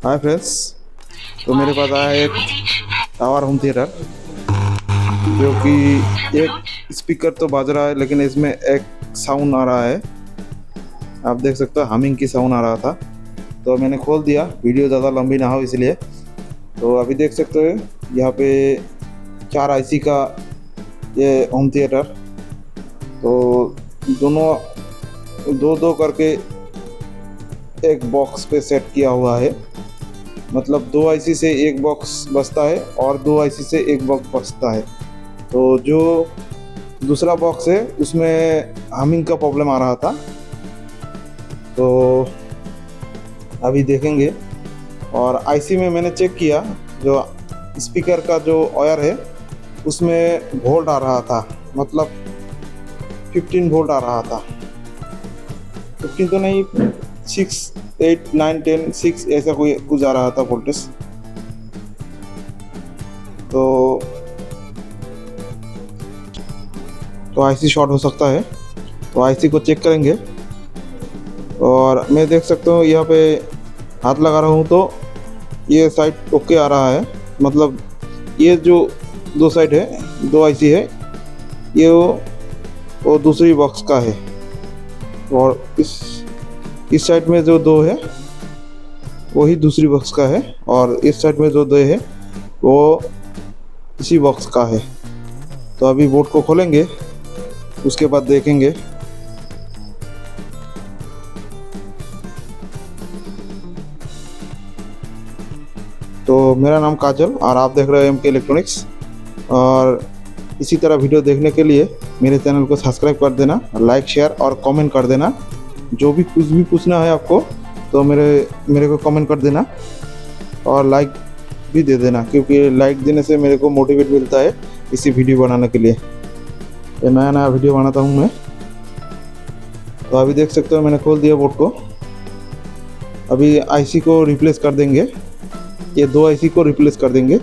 Hi friends. तो मेरे पास आया है एक टावर होम थिएटर, जो कि एक स्पीकर तो बाज रहा है लेकिन इसमें एक साउंड आ रहा है। आप देख सकते हो हमिंग की साउंड आ रहा था। तो मैंने खोल दिया, वीडियो ज़्यादा लंबी ना हो इसलिए। तो अभी देख सकते हो यहाँ पे 4 आईसी का ये होम थिएटर। तो दोनों दो दो करके एक बॉक्स पे सेट किया हुआ है। मतलब 2 आईसी से एक बॉक्स बचता है और 2 आईसी से एक बॉक्स बचता है। तो जो दूसरा बॉक्स है उसमें हमिंग का प्रॉब्लम आ रहा था। तो अभी देखेंगे। और आईसी में मैंने चेक किया, जो स्पीकर का जो वायर है उसमें वोल्ट आ रहा था, मतलब 15 वोल्ट आ रहा था। 15 तो नहीं, 6 8 9 10 6 ऐसा कोई कुछ आ रहा था वोल्टेज। तो आईसी शॉर्ट हो सकता है। तो आईसी को चेक करेंगे। और मैं देख सकता हूँ यहाँ पे हाथ लगा रहा हूँ तो ये साइड ओके आ रहा है। मतलब ये जो दो साइड है, 2 आईसी है, ये वो दूसरी बॉक्स का है। और इस साइड में जो दो है वही दूसरी बॉक्स का है, और इस साइड में जो दो है वो इसी बॉक्स का है। तो अभी बोर्ड को खोलेंगे, उसके बाद देखेंगे। तो मेरा नाम काजल और आप देख रहे हो एमके इलेक्ट्रॉनिक्स। और इसी तरह वीडियो देखने के लिए मेरे चैनल को सब्सक्राइब कर देना, लाइक शेयर और कमेंट कर देना। जो भी कुछ भी पूछना है आपको तो मेरे को कमेंट कर देना, और लाइक भी दे देना, क्योंकि लाइक देने से मेरे को मोटिवेट मिलता है इसी वीडियो बनाने के लिए। ये नया नया वीडियो बनाता हूँ मैं। तो अभी देख सकते हो मैंने खोल दिया बोर्ड को। अभी आईसी को रिप्लेस कर देंगे, ये 2 आईसी को रिप्लेस कर देंगे।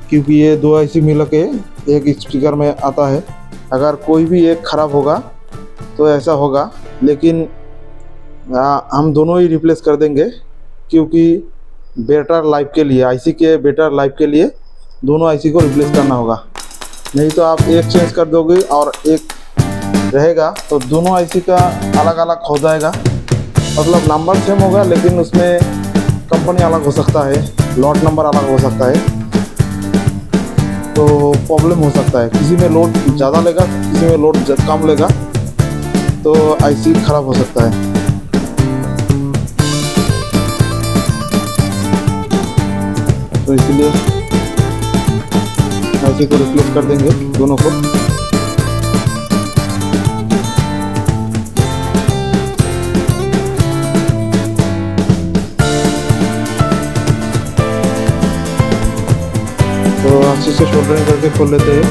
क्योंकि ये 2 आईसी मिला के एक स्पीकर में आता है। अगर कोई भी एक ख़राब होगा तो ऐसा होगा, लेकिन हम दोनों ही रिप्लेस कर देंगे, क्योंकि बेटर लाइफ के लिए, आईसी के बेटर लाइफ के लिए दोनों आईसी को रिप्लेस करना होगा। नहीं तो आप एक चेंज कर दोगे और एक रहेगा तो दोनों आईसी का अलग अलग हो जाएगा। मतलब नंबर सेम होगा लेकिन उसमें कंपनी अलग हो सकता है, लॉट नंबर अलग हो सकता है। तो प्रॉब्लम हो सकता है, किसी में लोड ज़्यादा लेगा, किसी में लोड कम लेगा, तो आईसी ख़राब हो सकता है। तो इसलिए आईसी को रिप्लेस कर देंगे दोनों को। तो अच्छे से सोल्डरिंग करके खोल लेते हैं,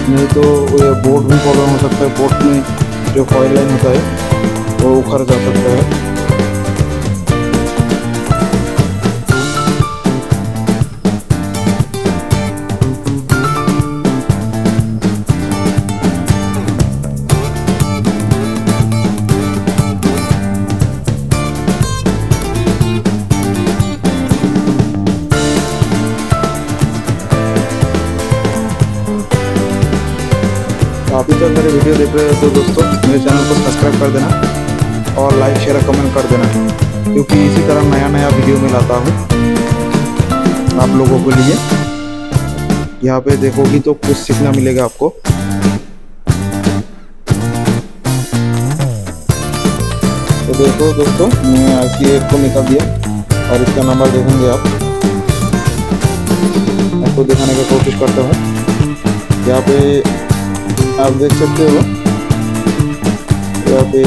नहीं तो ये बोर्ड भी प्रॉब्लम हो सकता है। बोर्ड में जो कॉइल लाइन होता है वो उखड़ जा सकता है। अभी तक मेरे वीडियो देख रहे हो तो दोस्तों मेरे चैनल को सब्सक्राइब कर देना और लाइक शेयर कमेंट कर देना, क्योंकि इसी तरह नया नया वीडियो में लाता हूँ आप लोगों के लिए। यहाँ पे देखोगी तो कुछ सीखना मिलेगा आपको। तो देखो दोस्तों, मैं आईसी एक को निकाल दिया और इसका नंबर देखेंगे आप। आपको दिखाने की कोशिश करता हूँ। यहाँ पे आप देख सकते हो, यहाँ पे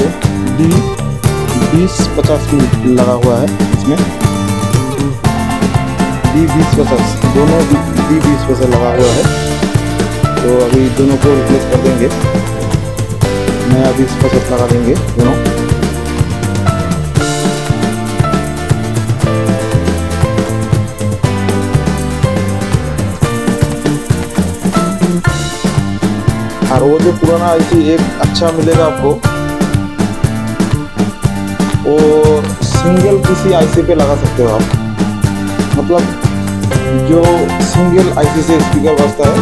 D2050 लगा हुआ है। इसमें D2050 दोनों D2050 लगा हुआ है। तो अभी दोनों को रिप्लेस कर देंगे, नया 2050 लगा देंगे दोनों। और वो जो पुराना आईसी एक अच्छा मिलेगा आपको, वो सिंगल किसी आईसी पे लगा सकते हो आप। मतलब जो सिंगल आईसी से स्पीकर बजता है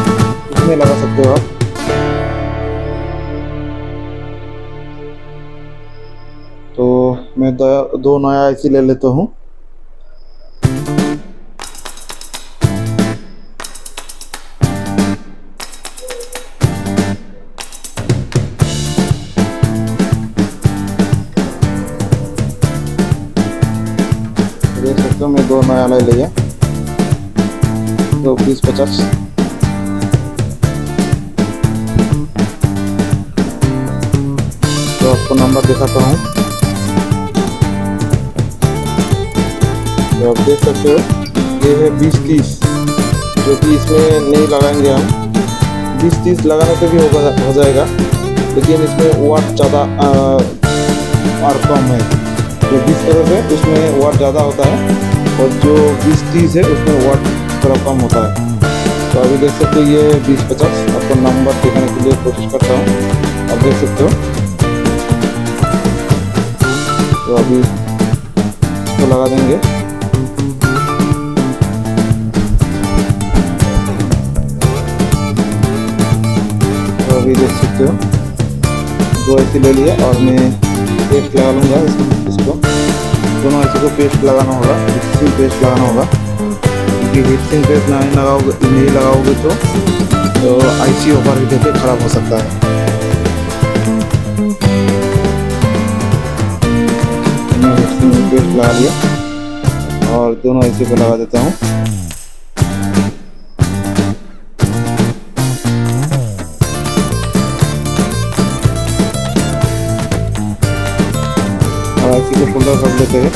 उसमें लगा सकते हो आप। तो मैं दो नया आईसी ले लेता हूँ। देख सकते हो मैं दो नया ले लिया, तो 2050। तो आपको नंबर दिखाता हूँ, तो आप देख सकते हो ये है 2030, जो कि इसमें नहीं लगाएंगे हम। 2030 लगाने से भी हो जाएगा, लेकिन इसमें वाट ज़्यादा और कम है। जो 2050 है उसमें वाट ज़्यादा होता है, और जो 2030 है उसमें वाट थोड़ा कम होता है। तो अभी देख सकते हो ये 2050, आपको नंबर दिखाने के लिए कोशिश करता हूँ, आप देख सकते हो। तो अभी इसको लगा देंगे। तो अभी देख सकते हो दो ऐसी ले लिया, और मैं पेस्ट लगा लूँगा इसको। दोनों ऐसे को पेस्ट लगाना होगा, हीट पेस्ट लगाना होगा, क्योंकि हीट पेस्ट नहीं लगाओगे तो आईसी ओवर हीट होकर ख़राब हो सकता है। मैंने हीट पेस्ट लगा लिया, और दोनों ऐसे को लगा देता हूँ। आईसी को फोल्डर कर लेते हैं।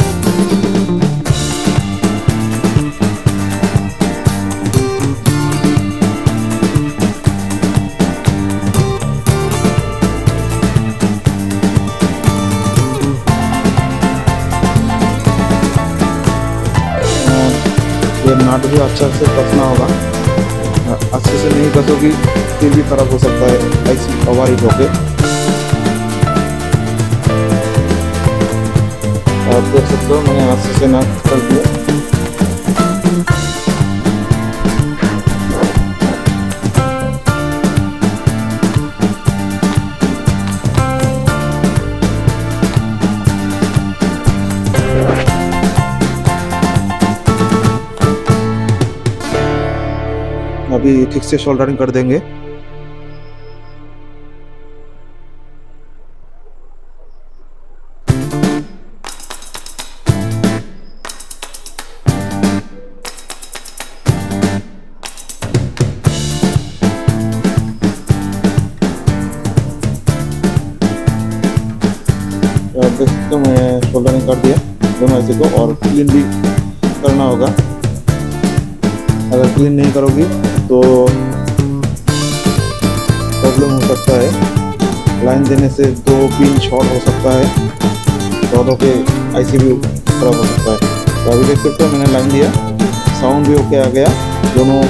ये नाट भी अच्छा से कसना होगा, अच्छे से नहीं कसोगी फिर भी खराब हो सकता है आईसी ओवरहीट होके। आप देख सकते हो मैंने अच्छे से नाट कर दिया। अभी ठीक से सोल्डरिंग कर देंगे। आप देख सकते हो मैं सोल्डरिंग कर दिया दोनों ऐसे को, और क्लीन भी करना होगा। अगर क्लीन नहीं करोगी तो प्रॉब्लम हो सकता है, लाइन देने से दो पिन शॉर्ट हो सकता है, दोनों के आईसी भी खराब हो सकता है। तो अभी देख सकते हो मैंने लाइन दिया, साउंड भी ओके आ गया, दोनों